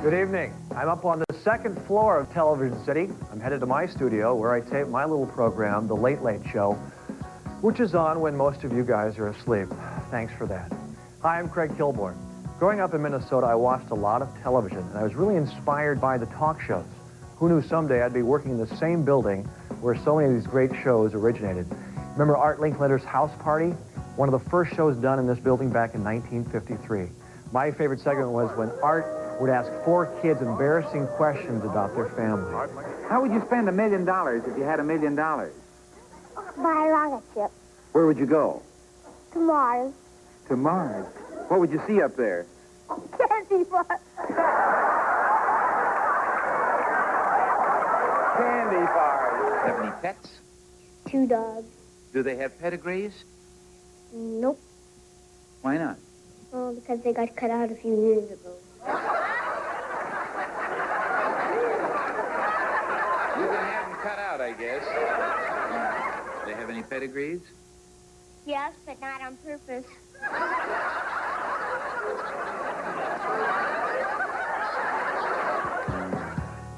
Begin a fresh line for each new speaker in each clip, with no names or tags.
Good evening. I'm up on the second floor of Television City. I'm headed to my studio where I tape my little program, The Late Late Show, which is on when most of you guys are asleep. Thanks for that. Hi, I'm Craig Kilborn. Growing up in Minnesota, I watched a lot of television, and I was really inspired by the talk shows. Who knew someday I'd be working in the same building where so many of these great shows originated? Remember Art Linkletter's House Party? One of the first shows done in this building back in 1953. My favorite segment was when Art would ask 4 kids embarrassing questions about their family.
How would you spend $1 million if you had $1 million?
Buy a rocket ship.
Where would you go?
To Mars.
To Mars. What would you see up there?
Candy bar.
Candy bars.
Have any pets?
2 dogs.
Do they have pedigrees?
Nope.
Why not?
Oh, because they got cut out a few years ago.
You can have them cut out, I guess. Do they have any pedigrees?
Yes, but not on purpose.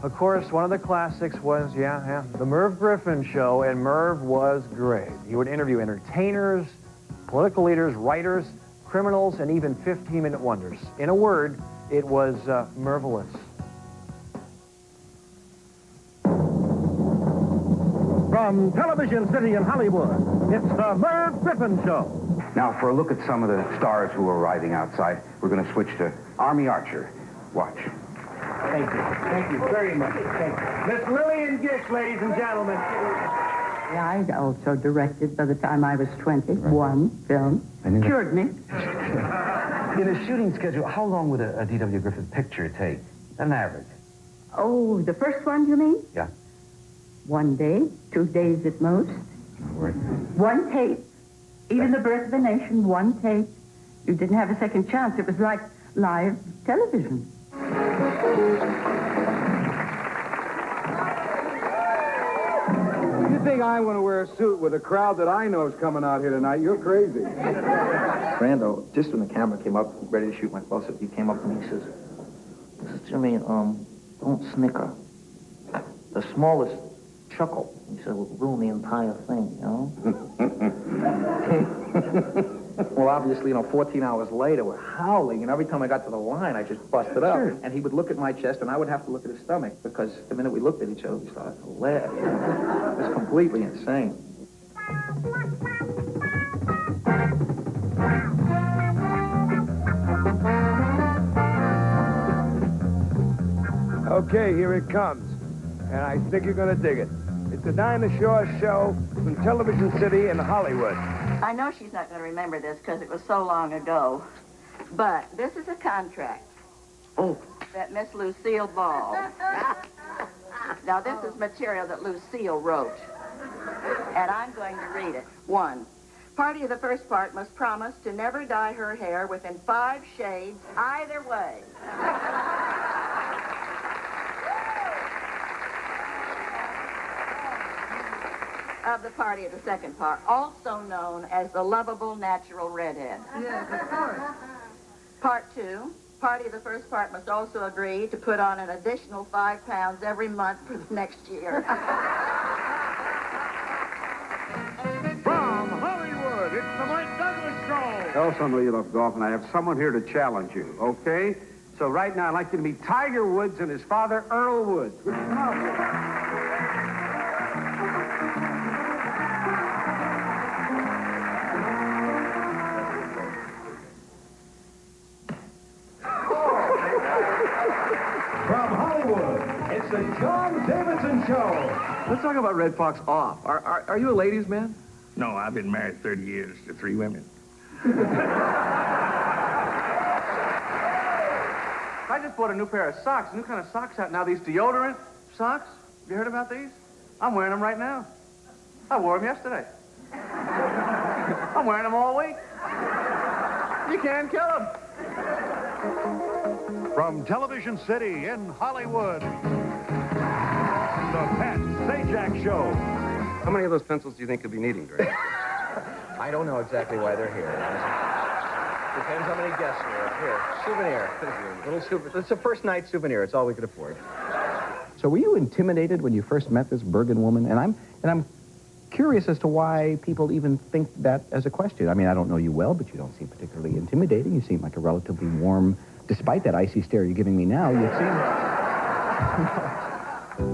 Of course, one of the classics was, the Merv Griffin Show, and Merv was great. He would interview entertainers, political leaders, writers, criminals, and even 15-minute wonders. In a word, it was marvelous.
From Television City in Hollywood, it's the Merv Griffin Show.
Now, for a look at some of the stars who are arriving outside, we're going to switch to Army Archer. Watch.
Thank you. Thank you very much. Thank you. Miss Lillian Gish, ladies and gentlemen.
I also directed by the time I was 20, one film. Cured me.
In a shooting schedule, how long would a D.W. Griffith picture take? On average?
Oh, the first one, you mean?
Yeah.
1 day, 2 days at most. One take. Even The Birth of a Nation, one take. You didn't have a second chance. It was like live television.
You think I want to wear a suit with a crowd that I know is coming out here tonight? You're crazy.
Brando, just when the camera came up, ready to shoot my close-up, he came up to me, he says, Jimmy, don't snicker. The smallest chuckle, he said, will ruin the entire thing, you know? Well, obviously, 14 hours later, we're howling, and every time I got to the line, I just busted up. Sure. And he would look at my chest, and I would have to look at his stomach, because the minute we looked at each other, we started to laugh. It was completely insane.
Okay, here it comes. And I think you're going to dig it. It's the Dinah Shore Show from Television City in Hollywood.
I know she's not going to remember this because it was so long ago. But this is a contract.
Oh.
That Miss Lucille Ball. Now, this is material that Lucille wrote. And I'm going to read it. 1. Party of the first part must promise to never dye her hair within 5 shades either way. Of the party of the second part, also known as the lovable natural redhead.
Yes, of course.
Part 2, party of the first part must also agree to put on an additional 5 pounds every month for the next year.
From Hollywood, it's the Mike Douglas Show.
Tell somebody you love golf, and I have someone here to challenge you, okay? So right now, I'd like you to meet Tiger Woods and his father, Earl Woods.
From Hollywood, it's the John Davidson Show.
Let's talk about Red Fox off. Are you a ladies' man?
No, I've been married 30 years to 3 women.
I just bought a new pair of socks. New kind of socks out now. These deodorant socks. Have you heard about these? I'm wearing them right now. I wore them yesterday. I'm wearing them all week. You can't kill them.
From Television City in Hollywood, the Pat Sajak Show.
How many of those pencils do you think you'll be needing, Dre?
I don't know exactly why they're here.
Depends how many guests there are. Here, souvenir. Little souvenir. It's a first night souvenir. It's all we could afford.
So were you intimidated when you first met this Bergen woman? And I'm curious as to why people even think that as a question. I mean, I don't know you well, but you don't seem particularly intimidating. You seem like a relatively warm, despite that icy stare you're giving me now, you seem...